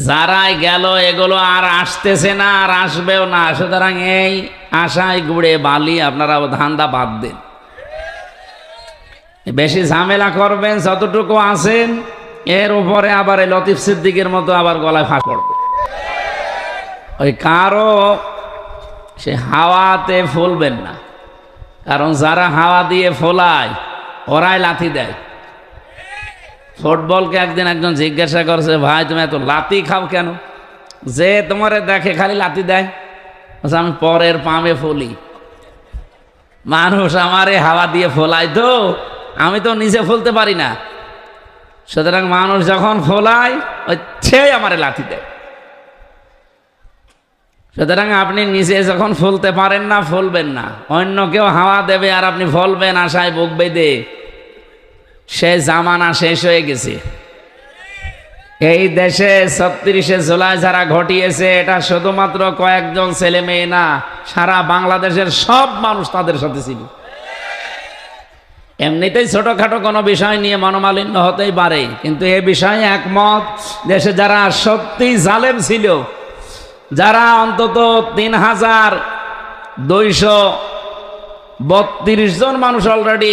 যারাই গেল এগুলো আর আসতেছে না, আর আসবেও না। সুতরাং এই আশায় গুড়ে বালি আপনারা ধান্দা বাদ দিন। বেশি ঝামেলা করবেন যতটুকু আছেন, এর উপরে আবার এই লতিফ সিদ্দিকের মতো আবার গলায় ফাঁস পড়বে। ওই কারো সে হাওয়াতে ফুলবেন না, কারণ যারা হাওয়া দিয়ে ফোলায় ওরাই লাথি দেয়। ফুটবলকে একদিন একজন জিজ্ঞাসা করছে, ভাই তুমি এত লাথি খাও কেন? যে তোমারে দেখে খালি লাথি দেয়। আমি পরের পামে ফলি, মানুষ আমারে হাওয়া দিয়ে ফোলায়, তো আমি তো নিজে ফলতে পারি না। সুতরাং মানুষ যখন ফোলায় ওই সে আমারে লাথি দেয়। সুতরাং আপনি নিজে যখন ফুলতে পারেন না, ফুলবেন না। অন্য কেউ হাওয়া দেবে আর আপনি ফলবেন আশায় বুক বেঁধে, সে জামানা শেষ হয়ে গেছে। এই দেশে 36শে জুলাই যারা ঘটিয়েছে, এটা শুধুমাত্র কয়েকজন ছেলে মেয়ে না, সারা বাংলাদেশের সব মানুষ তাদের সাথে ছিল। এমনিতেই ছোটখাটো কোনো বিষয় নিয়ে মনোমালিন্য হতেই পারে, কিন্তু এ বিষয়ে একমত দেশে যারা সত্যি জালেম ছিল, যারা অন্তত 3232 জন মানুষ অলরেডি